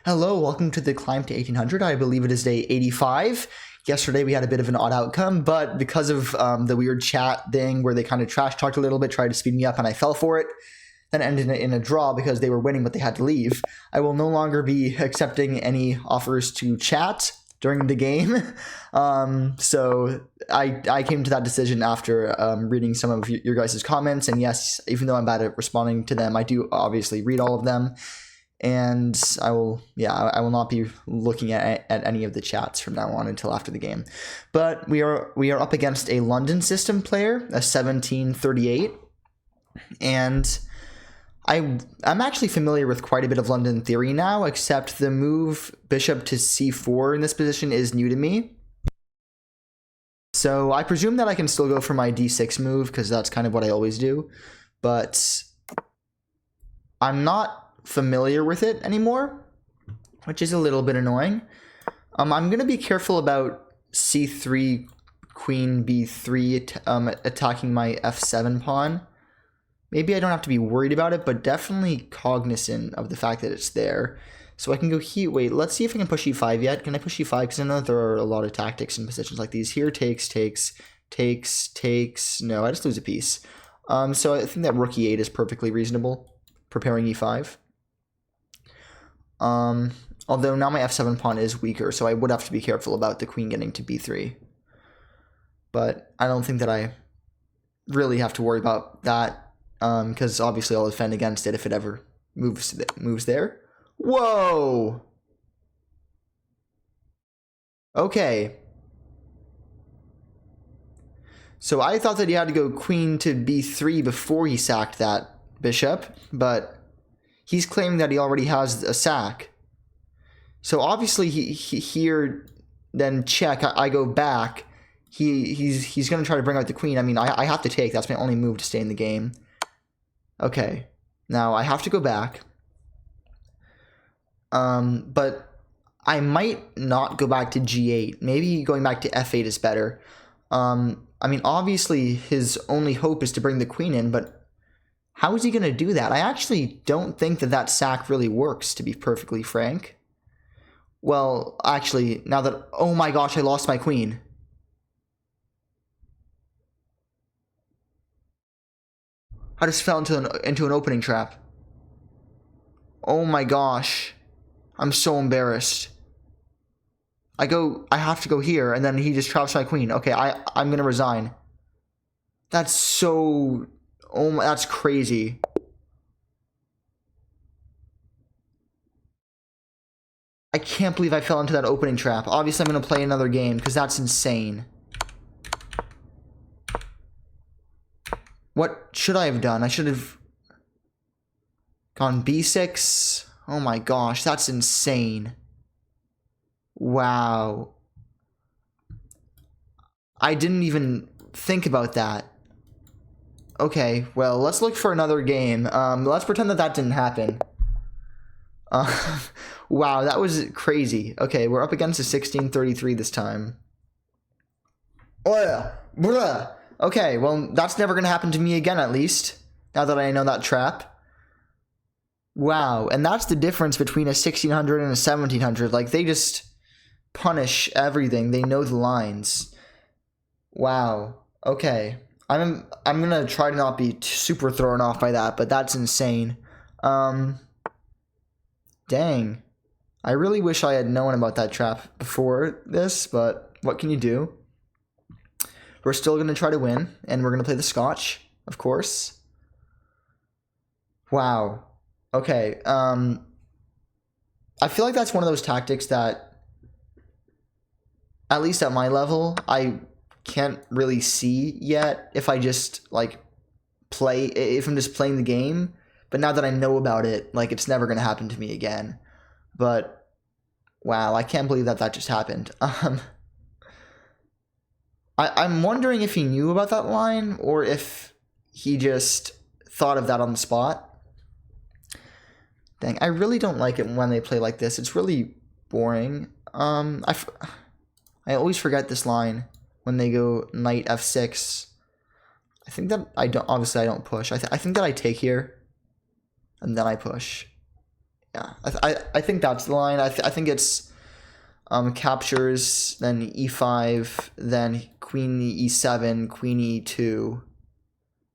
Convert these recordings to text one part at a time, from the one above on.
Hello, welcome to the climb to 1800. I believe it is day 85. Yesterday we had a bit of an odd outcome, but because of the weird chat thing where they kind of trash talked a little bit, tried to speed me up, and I fell for it, then it ended in a draw because they were winning but they had to leave. I will no longer be accepting any offers to chat during the game. So I came to that decision after reading some of your guys' comments, and yes, even though I'm bad at responding to them, I do obviously read all of them. And I will not be looking at any of the chats from now on until after the game. But we are up against a London system player, a 1738, and I'm actually familiar with quite a bit of London theory now, except the move bishop to c4 in this position is new to me. So I presume that I can still go for my d6 move because that's kind of what I always do, but I'm not familiar with it anymore, which is a little bit annoying. I'm going to be careful about c3, queen b3 attacking my f7 pawn. Maybe I don't have to be worried about it, but definitely cognizant of the fact that it's there. So I can go here. Wait, let's see if I can push e5 yet. Can I push e5? Because I know that there are a lot of tactics in positions like these. Here, takes. No, I just lose a piece. So I think that rook e8 is perfectly reasonable, preparing e5. Although now my f7 pawn is weaker, so I would have to be careful about the queen getting to b3. But I don't think that I really have to worry about that, because obviously I'll defend against it if it ever moves there. Whoa! Okay. So I thought that he had to go queen to b3 before he sacked that bishop, but he's claiming that he already has a sack. So obviously he here, then check, I go back. He's going to try to bring out the queen. I mean, I have to take. That's my only move to stay in the game. Okay. Now I have to go back. But I might not go back to g8. Maybe going back to f8 is better. I mean, obviously his only hope is to bring the queen in, but how is he going to do that? I actually don't think that sack really works, to be perfectly frank. Well, actually, now that... Oh my gosh, I lost my queen. I just fell into an opening trap. Oh my gosh. I'm so embarrassed. I have to go here, and then he just traps my queen. Okay, I'm going to resign. That's so... Oh my, that's crazy. I can't believe I fell into that opening trap. Obviously, I'm going to play another game because that's insane. What should I have done? I should have gone b6. Oh my gosh, that's insane. Wow. I didn't even think about that. Okay, well, let's look for another game. Let's pretend that didn't happen. Wow, that was crazy. Okay, we're up against a 1633 this time. Oh yeah, blah. Okay, well, that's never gonna happen to me again, at least, now that I know that trap. Wow, and that's the difference between a 1600 and a 1700. Like, they just punish everything. They know the lines. Wow. Okay. I'm gonna try to not be super thrown off by that, but that's insane. Dang. I really wish I had known about that trap before this, but what can you do? We're still gonna try to win, and we're gonna play the Scotch, of course. Wow. Okay. I feel like that's one of those tactics that, at least at my level, I can't really see yet if I just if I'm just playing the game. But now that I know about it, like, it's never gonna happen to me again. But wow, I can't believe that just happened. I'm wondering if he knew about that line or if he just thought of that on the spot. Dang, I really don't like it when they play like this. It's really boring. I always forget this line when they go knight f6. I think that I don't. Obviously, I don't push. I think that I take here, and then I push. Yeah, I think that's the line. I think it's captures, then e5, then queen e7, queen e2,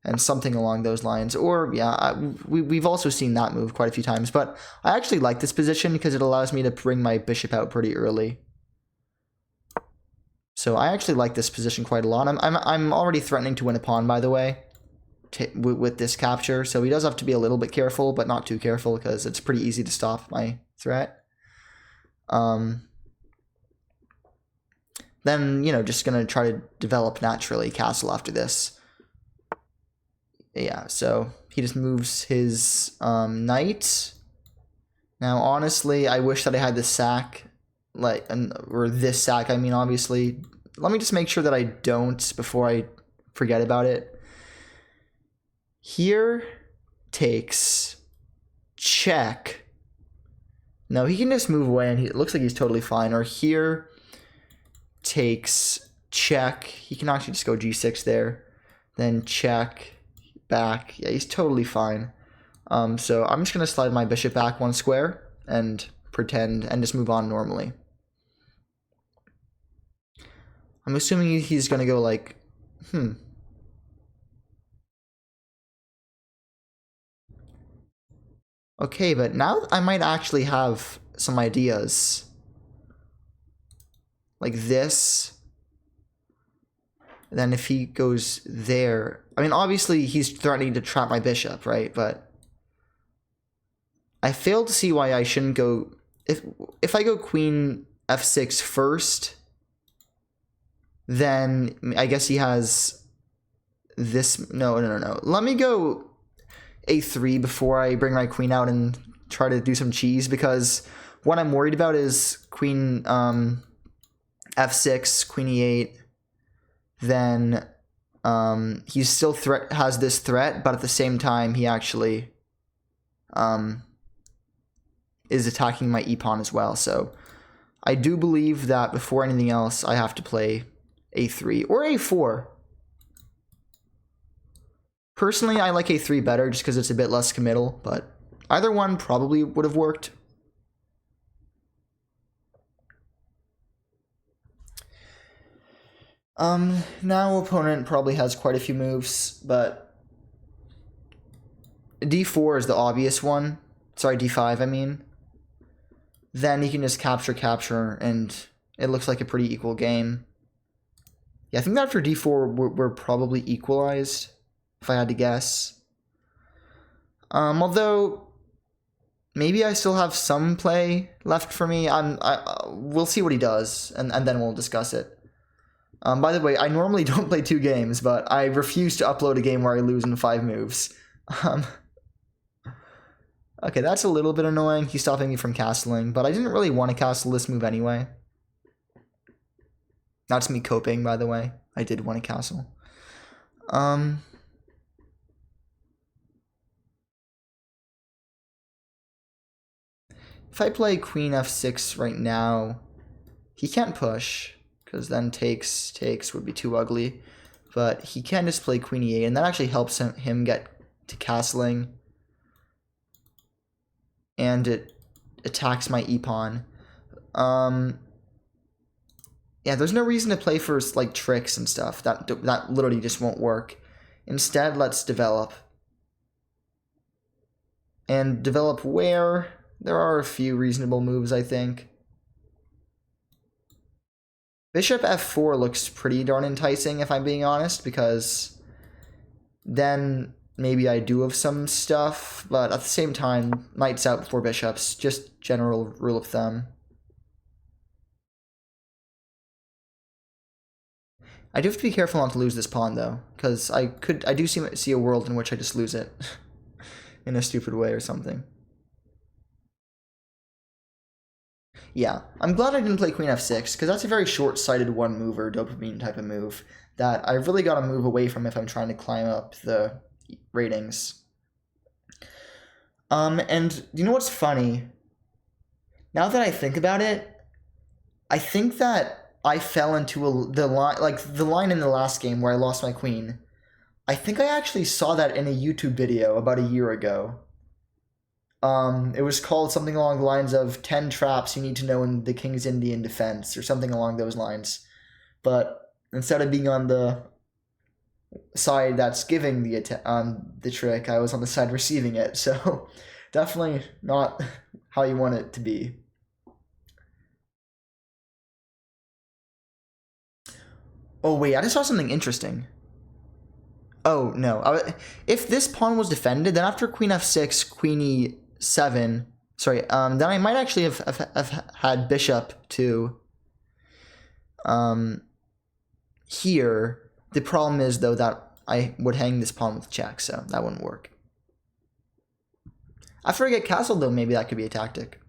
and something along those lines. Or yeah, we've also seen that move quite a few times. But I actually like this position because it allows me to bring my bishop out pretty early. So I actually like this position quite a lot. I'm already threatening to win a pawn, by the way, with this capture. So he does have to be a little bit careful, but not too careful because it's pretty easy to stop my threat. Then, you know, just going to try to develop naturally castle after this. Yeah, so he just moves his knight. Now, honestly, I wish that I had this sack, or this sack, I mean, obviously. Let me just make sure that I don't before I forget about it. Here takes check. No, he can just move away, and it looks like he's totally fine. Or here takes check. He can actually just go g6 there. Then check, back. Yeah, he's totally fine. So I'm just going to slide my bishop back one square and pretend and just move on normally. I'm assuming he's going to go like, Okay, but now I might actually have some ideas. Like this. Then if he goes there, I mean, obviously he's threatening to trap my bishop, right? But I fail to see why I shouldn't go. If I go queen f6 first, then I guess he has this. No. Let me go a3 before I bring my queen out and try to do some cheese, because what I'm worried about is queen f6, queen e8. Then he still has this threat, but at the same time he actually is attacking my e-pawn as well. So I do believe that before anything else, I have to play a3 or a4. Personally, I like a3 better just because it's a bit less committal, but either one probably would have worked. Now opponent probably has quite a few moves, but d4 is the obvious one. Sorry, d5, I mean. Then he can just capture, and it looks like a pretty equal game. Yeah, I think that after d4, we're probably equalized, if I had to guess. Although, maybe I still have some play left for me. We'll see what he does, and then we'll discuss it. By the way, I normally don't play 2 games, but I refuse to upload a game where I lose in 5 moves. Okay, that's a little bit annoying. He's stopping me from castling, but I didn't really want to castle this move anyway. That's me coping, by the way. I did want to castle. If I play queen f6 right now, he can't push, because then takes would be too ugly. But he can just play queen e8, and that actually helps him get to castling. And it attacks my e-pawn. Yeah, there's no reason to play for like tricks and stuff. That literally just won't work. Instead, let's develop. And develop where? There are a few reasonable moves, I think. Bishop f4 looks pretty darn enticing, if I'm being honest, because then maybe I do have some stuff, but at the same time, knights out before bishops, just general rule of thumb. I do have to be careful not to lose this pawn, though, because I do see a world in which I just lose it in a stupid way or something. Yeah, I'm glad I didn't play queen f6, because that's a very short-sighted one-mover, dopamine type of move that I really got to move away from if I'm trying to climb up the ratings. And you know what's funny? Now that I think about it, I think that I fell into the line in the last game where I lost my queen. I think I actually saw that in a YouTube video about a year ago. It was called something along the lines of 10 traps you need to know in the King's Indian defense, or something along those lines. But instead of being on the side that's giving the trick, I was on the side receiving it. So definitely not how you want it to be. Oh wait, I just saw something interesting. Oh no, if this pawn was defended, then after queen f6, queen e7, sorry, then I might actually have had bishop to here. The problem is though that I would hang this pawn with check, so that wouldn't work. After I get castled though, maybe that could be a tactic.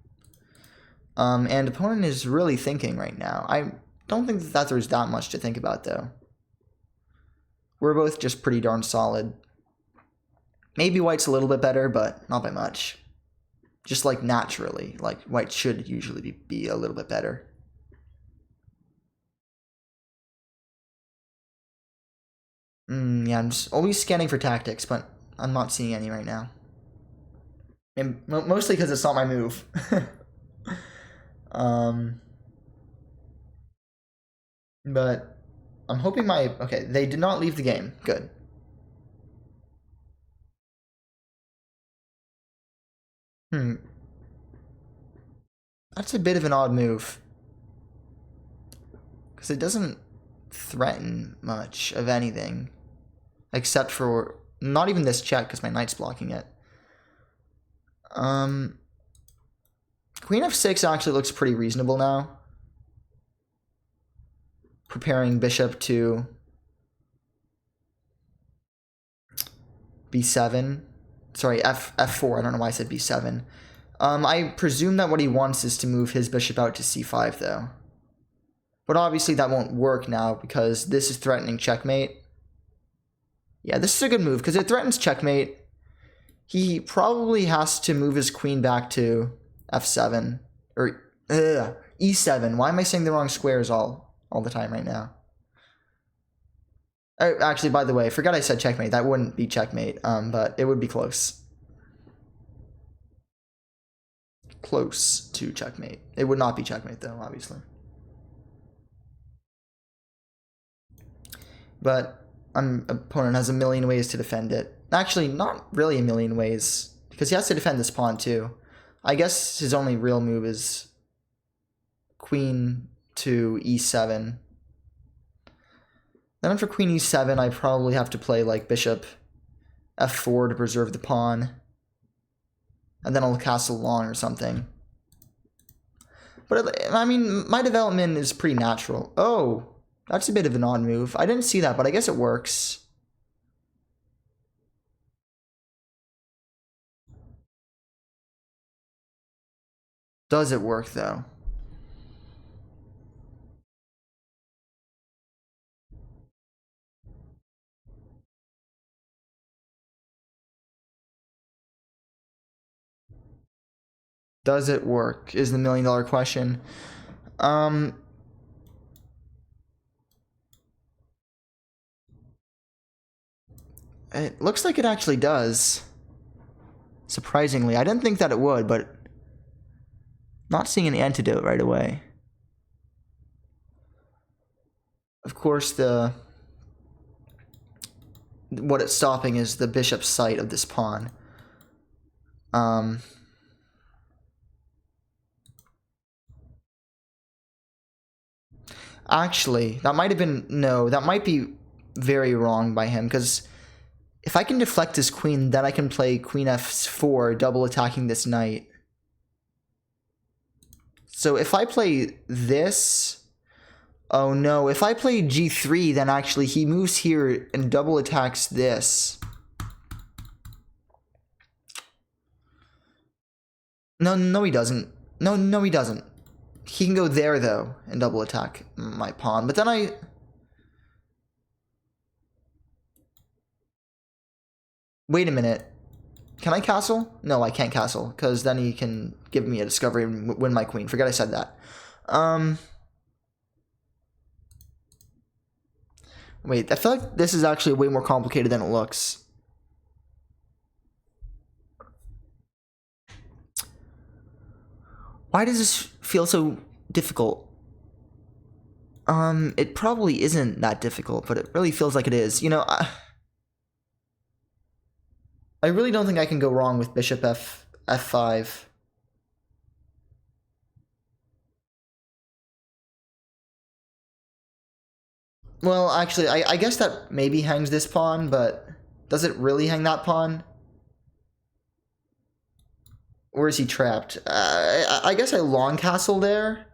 And opponent is really thinking right now. I don't think that there's that much to think about though. We're both just pretty darn solid. Maybe white's a little bit better, but not by much. Just like naturally, like white should usually be a little bit better. Yeah, I'm just always scanning for tactics, but I'm not seeing any right now. And mostly because it's not my move. But I'm hoping okay, they did not leave the game. Good. That's a bit of an odd move. Because it doesn't threaten much of anything. Except for, not even this check, because my knight's blocking it. Queen f6 actually looks pretty reasonable now. Preparing bishop to b7. Sorry, f4. I don't know why I said b7. I presume that what he wants is to move his bishop out to c5, though. But obviously that won't work now because this is threatening checkmate. Yeah, this is a good move because it threatens checkmate. He probably has to move his queen back to f7 or e7. Why am I saying the wrong squares all the time right now? Actually, by the way, I forgot I said checkmate. That wouldn't be checkmate, but it would be close. Close to checkmate. It would not be checkmate, though, obviously. But opponent has a million ways to defend it. Actually, not really a million ways, because he has to defend this pawn, too. I guess his only real move is queen to e7. Then after queen e7, I probably have to play like bishop f4 to preserve the pawn. And then I'll castle long or something. But, I mean, my development is pretty natural. Oh, that's a bit of an odd move. I didn't see that, but I guess it works. Does it work, though? Does it work is the million-dollar question. It looks like it actually does. Surprisingly. I didn't think that it would, but not seeing an antidote right away. Of course, what it's stopping is the bishop's sight of this pawn. Actually, that might have been, no, that might be very wrong by him, because if I can deflect his queen, then I can play queen f4, double attacking this knight. So if I play this, oh no, if I play g3, then actually he moves here and double attacks this. No, he doesn't. No, he doesn't. He can go there, though, and double attack my pawn. But then wait a minute. Can I castle? No, I can't castle, because then he can give me a discovery and win my queen. Forget I said that. Wait, I feel like this is actually way more complicated than it looks. Why does this feel so difficult? It probably isn't that difficult, but it really feels like it is. You know, I really don't think I can go wrong with bishop f5. Well, actually, I guess that maybe hangs this pawn, but does it really hang that pawn? Where is he trapped? I guess I long castle there.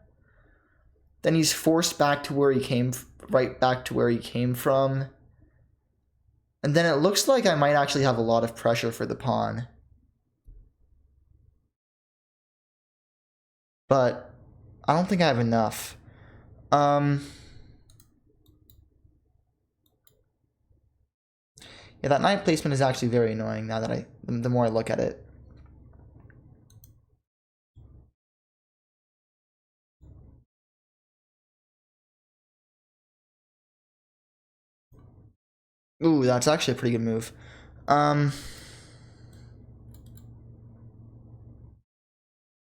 Then he's forced back to where he came, right back to where he came from. And then it looks like I might actually have a lot of pressure for the pawn. But I don't think I have enough. Yeah, that knight placement is actually very annoying now that the more I look at it. Ooh, that's actually a pretty good move.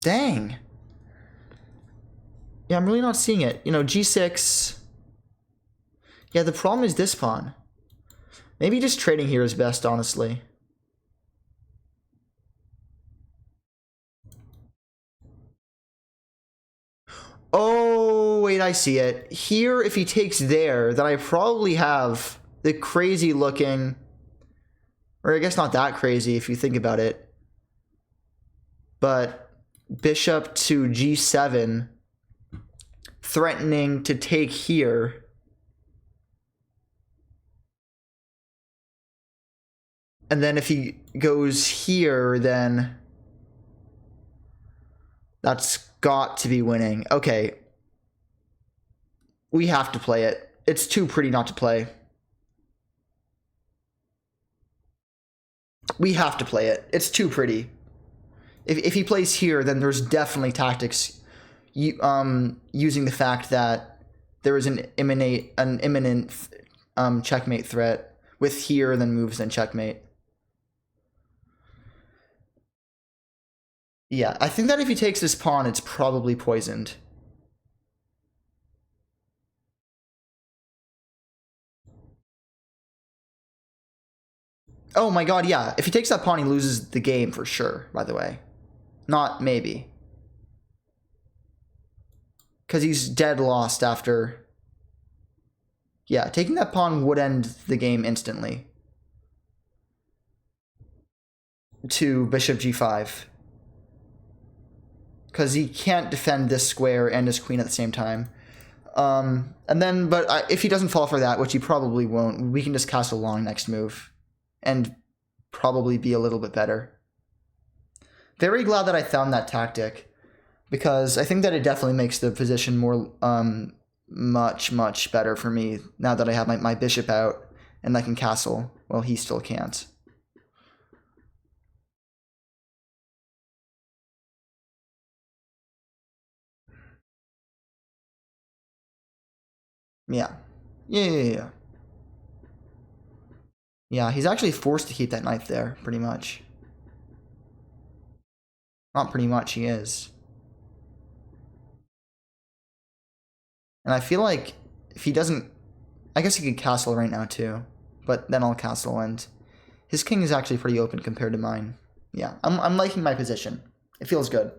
Dang. Yeah, I'm really not seeing it. You know, g6. Yeah, the problem is this pawn. Maybe just trading here is best, honestly. Oh, wait, I see it. Here, if he takes there, then I probably have the crazy looking, or I guess not that crazy if you think about it, but bishop to g7, threatening to take here. And then if he goes here, then that's got to be winning. Okay. We have to play it. It's too pretty not to play. We have to play it. It's too pretty. If he plays here, then there's definitely tactics using the fact that there is an imminent checkmate threat with here, then moves, then checkmate. Yeah, I think that if he takes this pawn, it's probably poisoned. Oh my god, yeah. If he takes that pawn, he loses the game for sure, by the way. Not maybe. Because he's dead lost after... Yeah, taking that pawn would end the game instantly. To bishop g5. Because he can't defend this square and his queen at the same time. And then, but if he doesn't fall for that, which he probably won't, we can just castle long next move. And probably be a little bit better. Very glad that I found that tactic. Because I think that it definitely makes the position more, much better for me now that I have my bishop out and I can castle. Well, he still can't. Yeah. Yeah. Yeah, he's actually forced to keep that knight there, pretty much. Not pretty much, he is. And I feel like if he doesn't... I guess he could castle right now, too. But then I'll castle, and his king is actually pretty open compared to mine. Yeah, I'm liking my position. It feels good.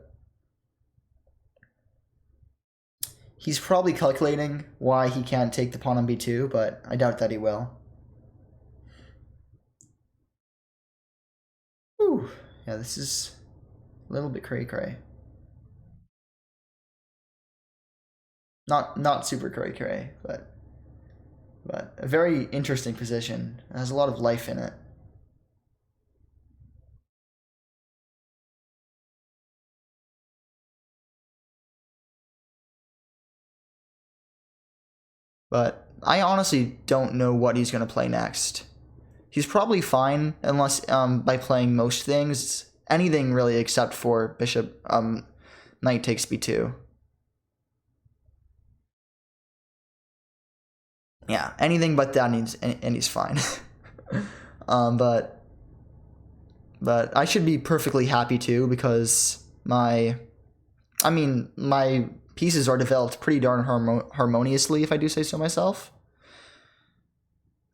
He's probably calculating why he can't take the pawn on b2, but I doubt that he will. Whew. Yeah, this is a little bit cray-cray. Not super cray-cray, but a very interesting position. It has a lot of life in it. But I honestly don't know what he's going to play next. He's probably fine unless by playing most things, anything really except for bishop knight takes b2. Yeah, anything but that needs and he's fine. But I should be perfectly happy too because my I mean, my pieces are developed pretty darn harmoniously, if I do say so myself.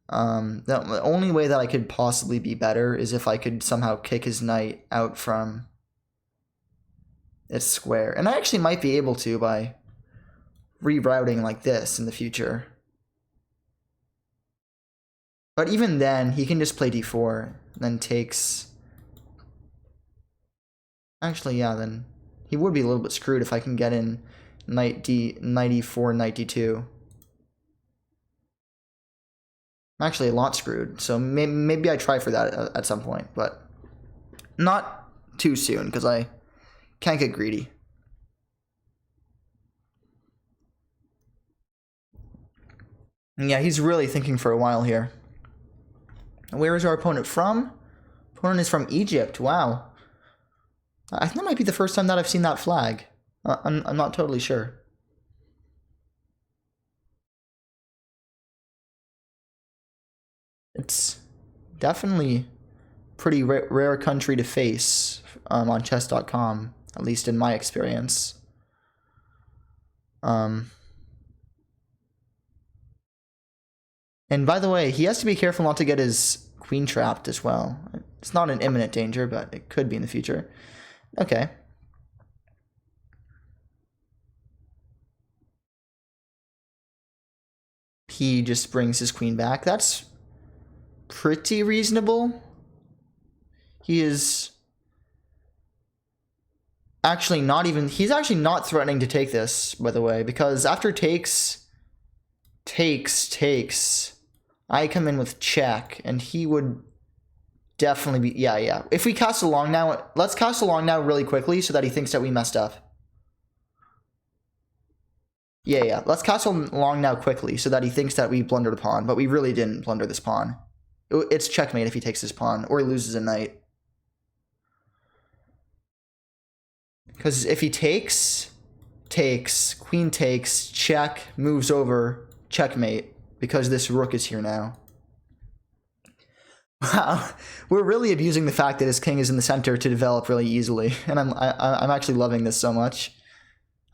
The only way that I could possibly be better is if I could somehow kick his knight out from its square. And I actually might be able to by rerouting like this in the future. But even then, he can just play d4, then takes... Actually, yeah, then he would be a little bit screwed if I can get in knight e4, knight d2. I'm actually a lot screwed, so maybe I try for that at some point, but not too soon, because I can't get greedy. Yeah, he's really thinking for a while here. Where is our opponent from? Opponent is from Egypt. Wow. I think that might be the first time that I've seen that flag. I'm not totally sure. It's definitely pretty rare country to face on chess.com, at least in my experience. And by the way, he has to be careful not to get his queen trapped as well. It's not an imminent danger, but it could be in the future. Okay. He just brings his queen back. That's pretty reasonable. He is actually not even... He's actually not threatening to take this, by the way, because after takes... I come in with check, and he would definitely be... Yeah. If we cast along now... Let's cast along now really quickly so that he thinks that we messed up. Yeah. Let's cast along now quickly so that he thinks that we blundered a pawn, but we really didn't blunder this pawn. It's checkmate if he takes this pawn, or he loses a knight. Because if he takes, queen takes, check, moves over, checkmate, because this rook is here now. Wow, we're really abusing the fact that his king is in the center to develop really easily, and I'm actually loving this so much.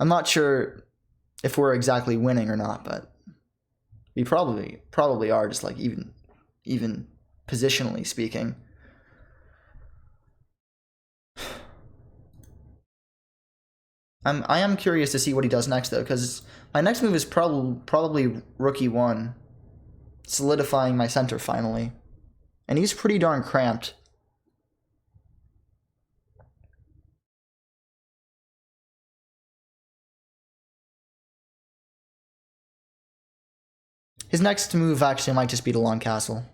I'm not sure if we're exactly winning or not, but we probably are, just like even positionally speaking. I am curious to see what he does next, though, because my next move is probably rook e1, solidifying my center finally. And he's pretty darn cramped. His next move actually might just be to long castle.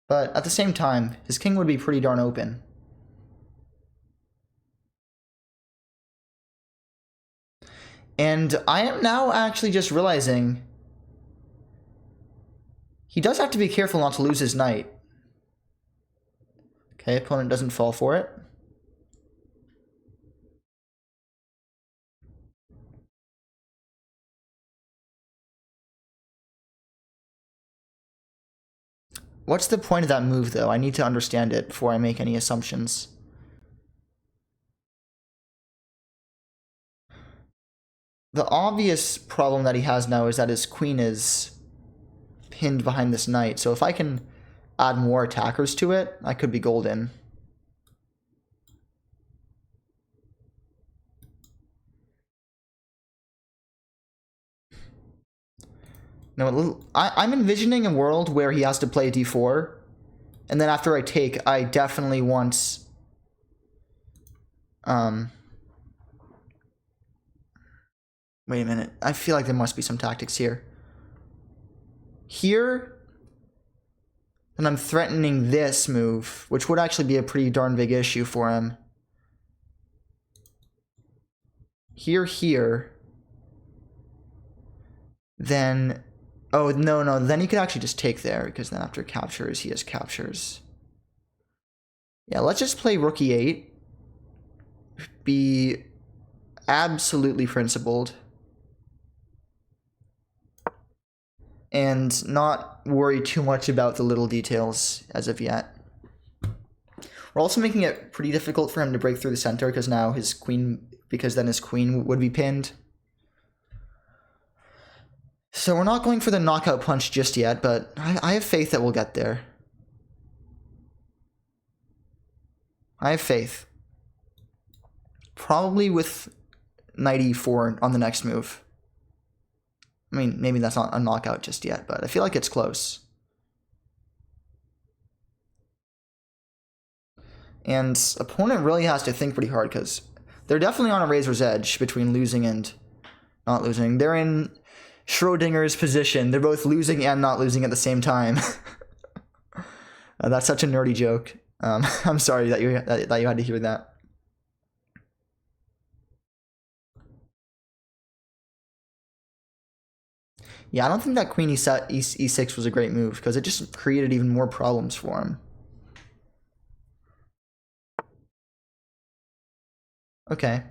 But at the same time, his king would be pretty darn open. And I am now actually just realizing he does have to be careful not to lose his knight. Okay, opponent doesn't fall for it. What's the point of that move, though? I need to understand it before I make any assumptions. The obvious problem that he has now is that his queen is pinned behind this knight. So if I can add more attackers to it, I could be golden. No, I'm envisioning a world where he has to play d4, and then after I take, I definitely want... Wait a minute. I feel like there must be some tactics here. Here, and I'm threatening this move, which would actually be a pretty darn big issue for him. Here. Then... Oh, no. Then he could actually just take there, because then after captures, he has captures. Yeah, let's just play rook e8. Be absolutely principled. And not worry too much about the little details as of yet. We're also making it pretty difficult for him to break through the center because now his queen, because then his queen would be pinned. So we're not going for the knockout punch just yet, but I have faith that we'll get there. I have faith. Probably with knight e4 on the next move. I mean, maybe that's not a knockout just yet, but I feel like it's close. And opponent really has to think pretty hard because they're definitely on a razor's edge between losing and not losing. They're in Schrodinger's position. They're both losing and not losing at the same time. That's such a nerdy joke. I'm sorry that you had to hear that. Yeah, I don't think that queen e6 was a great move because it just created even more problems for him. Okay.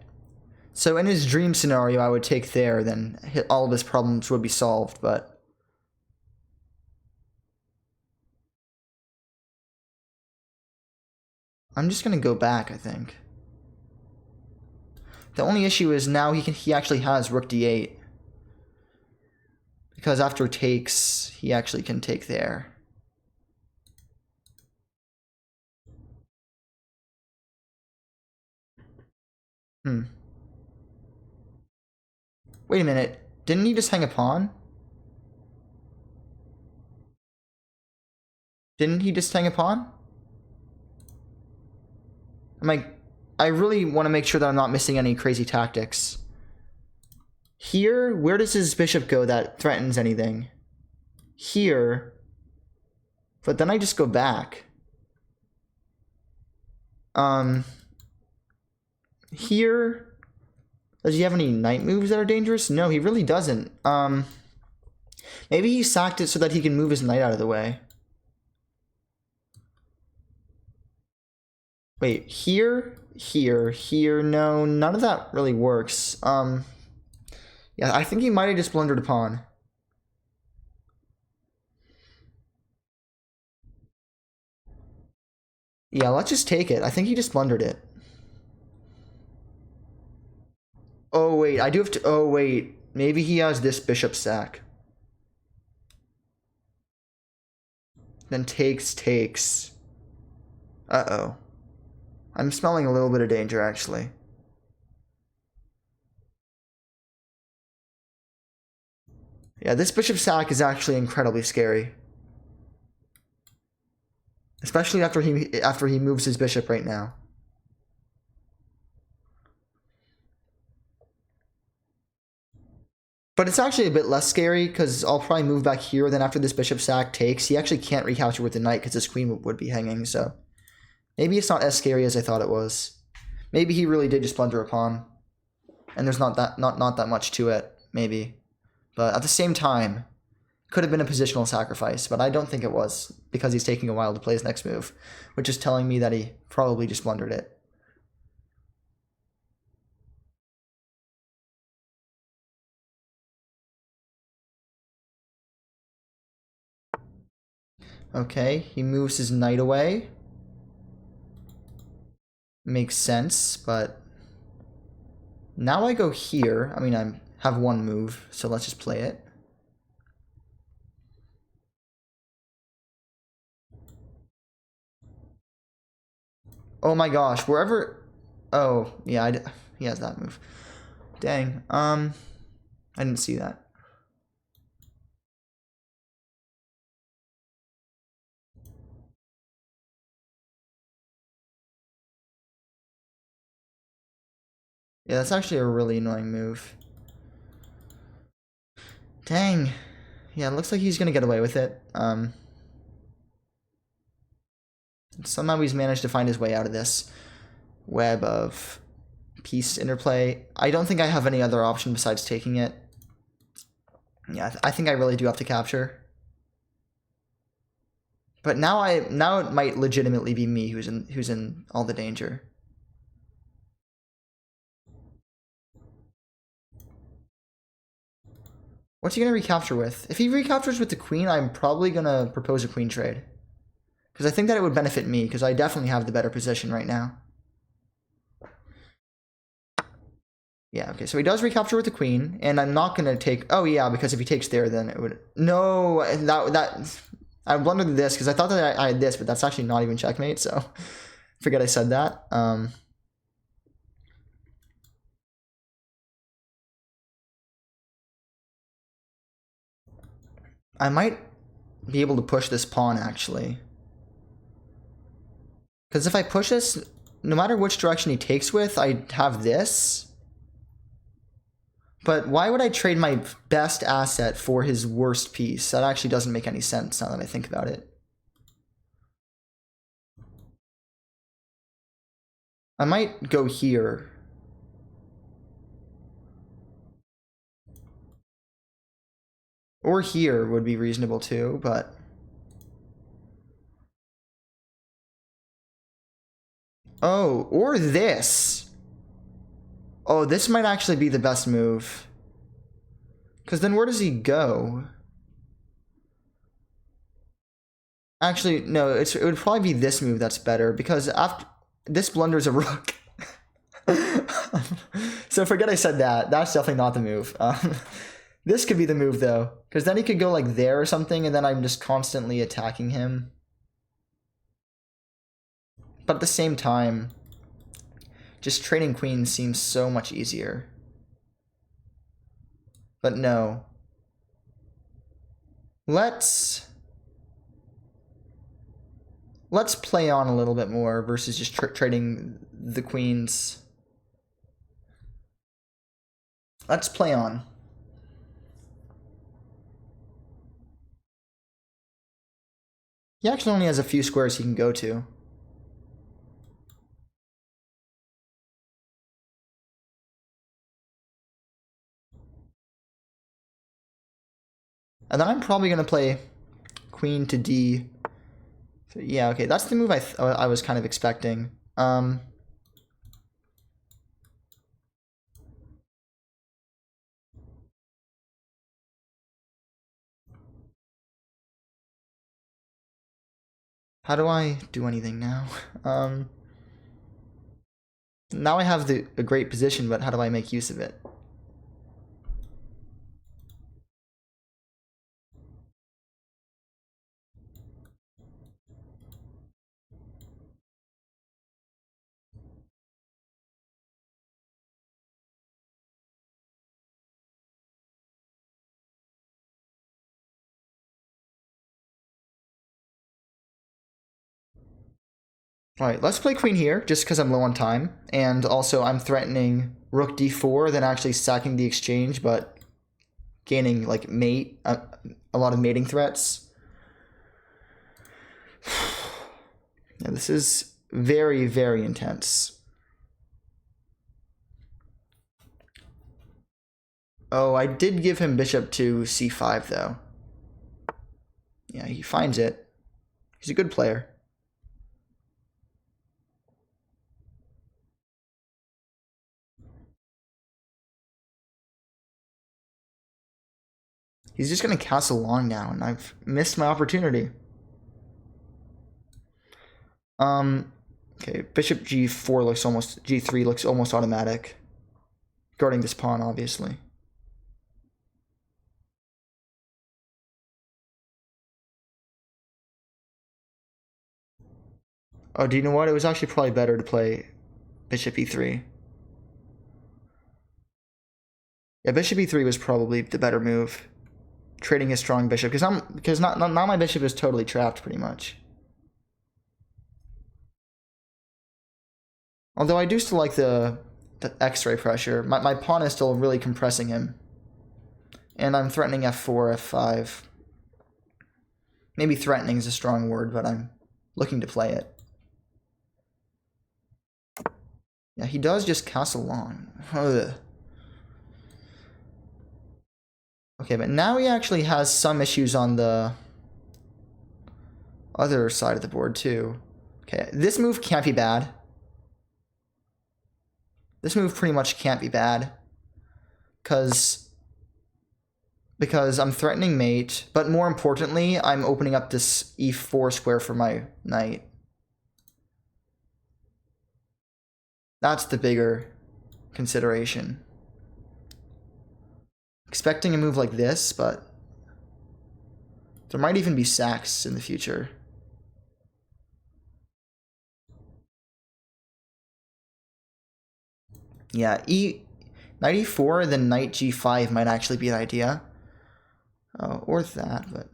So in his dream scenario, I would take there, then all of his problems would be solved, but... I'm just going to go back, I think. The only issue is now he actually has rook d8. Because after takes, he actually can take there. Wait a minute. Didn't he just hang a pawn? Didn't he just hang a pawn? I really want to make sure that I'm not missing any crazy tactics. Here, where does his bishop go that threatens anything? Here. But then I just go back. Here. Does he have any knight moves that are dangerous? No, he really doesn't. Maybe he sacked it so that he can move his knight out of the way. Wait, here, here. No, none of that really works. Yeah, I think he might have just blundered a pawn. Yeah, let's just take it. I think he just blundered it. Oh, wait, I do have to... Oh, wait. Maybe he has this bishop sack. Then takes. Uh-oh. I'm smelling a little bit of danger, actually. Yeah, this bishop sack is actually incredibly scary. Especially after he moves his bishop right now. But it's actually a bit less scary because I'll probably move back here. Then after this bishop sack takes, he actually can't recapture with the knight because his queen would be hanging. So maybe it's not as scary as I thought it was. Maybe he really did just blunder a pawn, and there's not that much to it. Maybe, but at the same time, could have been a positional sacrifice. But I don't think it was because he's taking a while to play his next move, which is telling me that he probably just blundered it. Okay, he moves his knight away. Makes sense, but now I go here. I mean, I have one move, so let's just play it. Oh my gosh, wherever... Oh, yeah, he has that move. Dang, I didn't see that. Yeah, that's actually a really annoying move. Dang. Yeah, it looks like he's gonna get away with it. Somehow he's managed to find his way out of this web of piece interplay. I don't think I have any other option besides taking it. Yeah, I think I really do have to capture. But now it might legitimately be me who's in all the danger. What's he gonna recapture with? If he recaptures with the queen, I'm probably gonna propose a queen trade. Because I think that it would benefit me, because I definitely have the better position right now. Yeah, okay, so he does recapture with the queen, and I'm not going to take... Oh, yeah, because if he takes there, then it would... No, that I blundered this, because I thought that I had this, but that's actually not even checkmate, so... Forget I said that. I might be able to push this pawn, actually. Because if I push this, no matter which direction he takes with, I have this. But why would I trade my best asset for his worst piece? That actually doesn't make any sense now that I think about it. I might go here. Or here would be reasonable too, but... Oh, or this. Oh, this might actually be the best move. Because then where does he go? Actually, no, it would probably be this move that's better, because after this blunders a rook. So forget I said that. That's definitely not the move. This could be the move, though, because then he could go like there or something, and then I'm just constantly attacking him. But at the same time, just trading queens seems so much easier. But no. Let's play on a little bit more versus just trading the queens. Let's play on. He actually only has a few squares he can go to. And then I'm probably going to play queen to d. So, yeah, okay, that's the move I was kind of expecting. How do I do anything now? Now I have a great position, but how do I make use of it? Alright, let's play queen here, just because I'm low on time. And also, I'm threatening rook d4, then actually sacking the exchange, but gaining, like, mate, a lot of mating threats. Yeah, this is very, very intense. Oh, I did give him bishop to c5, though. Yeah, he finds it. He's a good player. He's just going to castle long now, and I've missed my opportunity. Okay, bishop g4 looks almost... g3 looks almost automatic. Guarding this pawn, obviously. Oh, do you know what? It was actually probably better to play bishop e3. Yeah, bishop e3 was probably the better move. Trading a strong bishop, because now my bishop is totally trapped, pretty much. Although I do still like the X-ray pressure. My pawn is still really compressing him. And I'm threatening f4, f5. Maybe threatening is a strong word, but I'm looking to play it. Yeah, he does just castle long. Ugh. Okay, but now he actually has some issues on the other side of the board, too. Okay, this move can't be bad. This move pretty much can't be bad. Because because I'm threatening mate, but more importantly, I'm opening up this e4 square for my knight. That's the bigger consideration. Expecting a move like this, but there might even be sacks in the future. Yeah, knight e4, then knight g5 might actually be an idea. Oh, or that, but...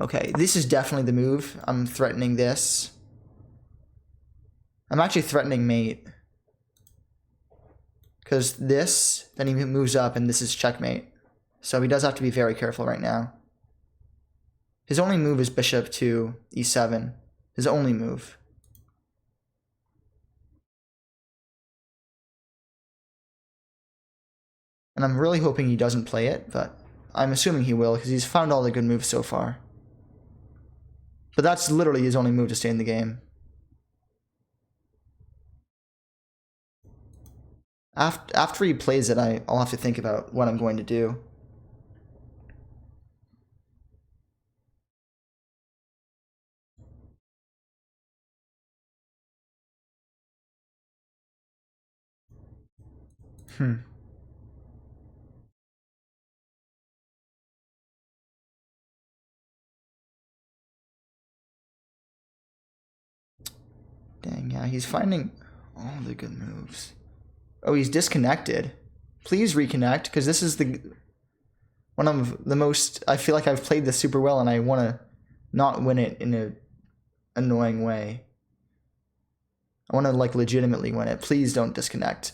Okay, this is definitely the move. I'm threatening this. I'm actually threatening mate. Because this, then he moves up, and this is checkmate. So he does have to be very careful right now. His only move is bishop to e7. His only move. And I'm really hoping he doesn't play it, but I'm assuming he will, because he's found all the good moves so far. But that's literally his only move to stay in the game. After he plays it, I'll have to think about what I'm going to do. Dang, yeah, he's finding all the good moves. Oh, he's disconnected. Please reconnect, because this is one of the most... I feel like I've played this super well, and I want to not win it in an annoying way. I want to, like, legitimately win it. Please don't disconnect.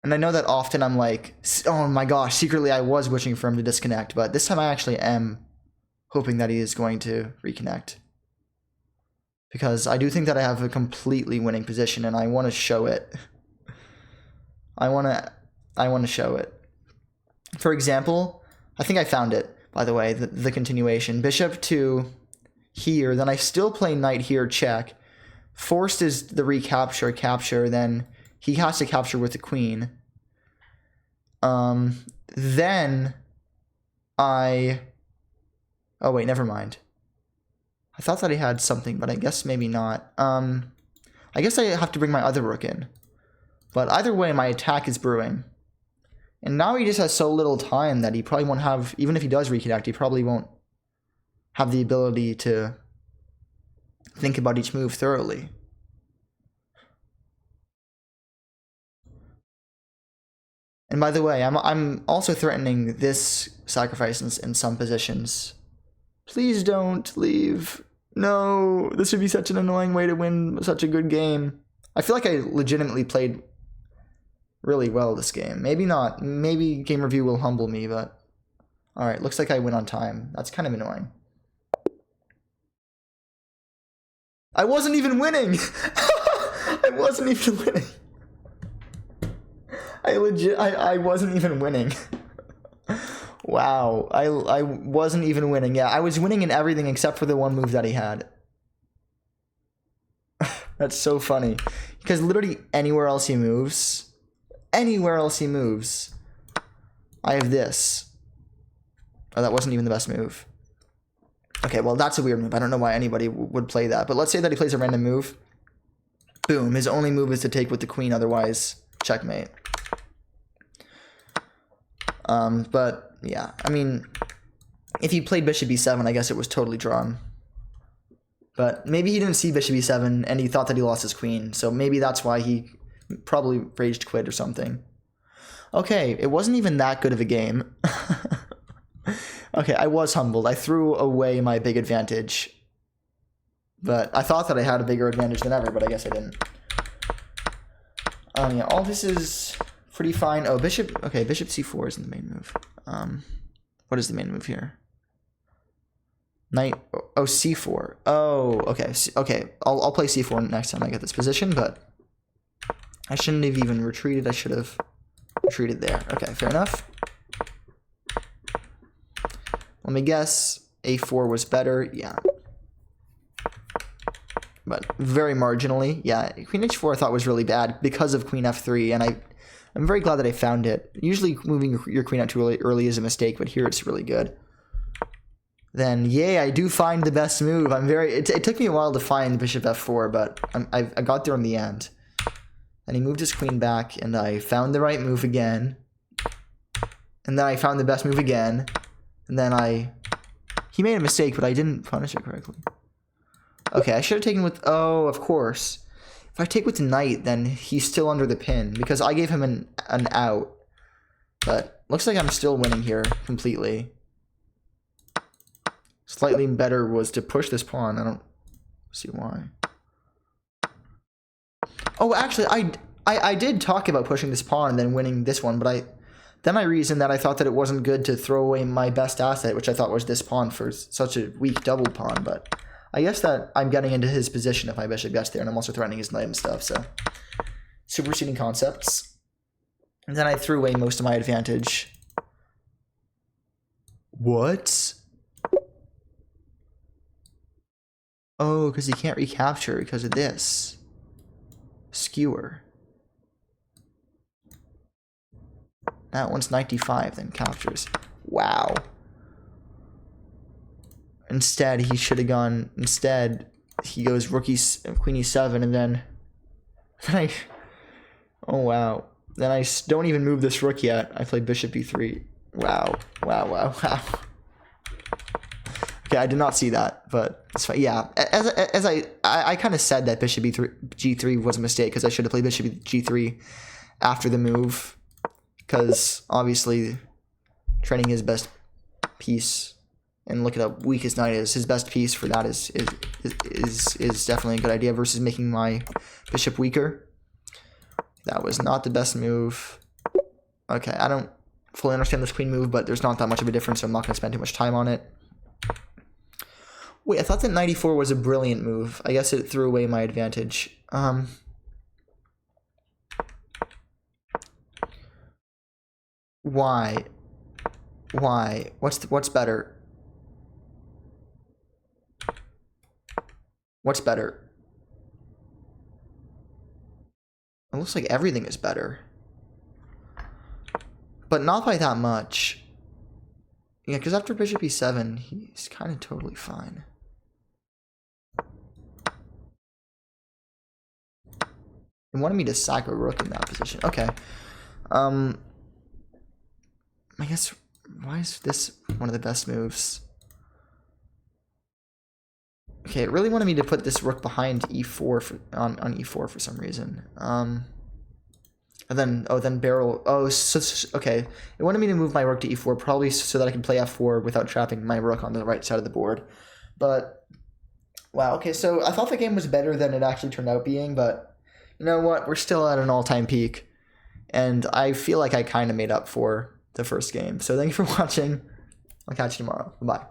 And I know that often I'm like, oh my gosh, secretly I was wishing for him to disconnect, but this time I actually am hoping that he is going to reconnect. Because I do think that I have a completely winning position, and I want to show it. I want to show it. For example, I think I found it, by the way, the continuation. Bishop to here, then I still play knight here, check. Forced is the recapture, capture, then he has to capture with the queen. Then oh wait, never mind. I thought that he had something, but I guess maybe not. I guess I have to bring my other rook in. But either way, my attack is brewing. And now he just has so little time that he probably won't have, even if he does reconnect, he probably won't have the ability to think about each move thoroughly. And by the way, I'm also threatening this sacrifice in some positions. Please don't leave. No, this would be such an annoying way to win such a good game. I feel like I legitimately played really well this game. Maybe not. Maybe game review will humble me, but... Alright, looks like I win on time. That's kind of annoying. I wasn't even winning! I wasn't even winning. I wasn't even winning. Wow, I wasn't even winning. Yeah, I was winning in everything except for the one move that he had. That's so funny. Because literally anywhere else he moves, I have this. Oh, that wasn't even the best move. Okay, well, that's a weird move. I don't know why anybody would play that. But let's say that he plays a random move. Boom, his only move is to take with the queen, otherwise checkmate. But yeah, I mean, if he played bishop e7, I guess it was totally drawn. But maybe he didn't see bishop e7 and he thought that he lost his queen, so maybe that's why he probably raged quit or something. Okay, it wasn't even that good of a game. Okay, I was humbled. I threw away my big advantage. But I thought that I had a bigger advantage than ever, but I guess I didn't. Yeah, all this is pretty fine. Oh, bishop c4 isn't the main move. What is the main move here? Knight, oh, c4. Oh, okay, okay. I'll play c4 next time I get this position, but I shouldn't have even retreated. I should have retreated there. Okay, fair enough. Let me guess. A4 was better. Yeah. but very marginally. Yeah, queen h4 I thought was really bad because of queen f3, and I'm very glad that I found it. Usually moving your queen out too early is a mistake, but here it's really good. Then, yay, I do find the best move. It took me a while to find bishop f4, but I got there in the end. And he moved his queen back, and I found the right move again. And then I found the best move again. And then he made a mistake, but I didn't punish it correctly. Okay, I should have taken with, oh, of course. If I take with the knight, then he's still under the pin, because I gave him an out. But looks like I'm still winning here completely. Slightly better was to push this pawn. I don't see why. Oh, actually, I did talk about pushing this pawn and then winning this one, but then I reasoned that I thought that it wasn't good to throw away my best asset, which I thought was this pawn for such a weak double pawn, but I guess that I'm getting into his position if my bishop gets there, and I'm also threatening his knight and stuff, so. Superseding concepts. And then I threw away most of my advantage. What? Oh, because he can't recapture because of this. Skewer. That one's 95, then captures. Wow. Instead, he should have gone. Instead, he goes queen e7, and then I. Oh wow. Then I don't even move this rook yet. I play bishop e3. Wow. Wow. Okay, I did not see that, but it's fine. Yeah, as I kind of said that bishop g3 was a mistake because I should have played bishop g3 after the move, because obviously training his best piece and look at how weak his knight is. His best piece for that is definitely a good idea versus making my bishop weaker. That was not the best move. Okay, I don't fully understand this queen move, but there's not that much of a difference, so I'm not going to spend too much time on it. Wait, I thought that 94 was a brilliant move. I guess it threw away my advantage. Why? What's better? What's better? It looks like everything is better. But not by that much. Yeah, because after bishop e7, he's kind of totally fine. It wanted me to sack a rook in that position. Okay. I guess, why is this one of the best moves? Okay, it really wanted me to put this rook behind e4 on e4 for some reason. And then barrel. Oh, okay. It wanted me to move my rook to e4 probably so that I can play f4 without trapping my rook on the right side of the board. But wow. Okay, so I thought the game was better than it actually turned out being, but you know what? We're still at an all-time peak, and I feel like I kind of made up for the first game. So thank you for watching. I'll catch you tomorrow. Bye.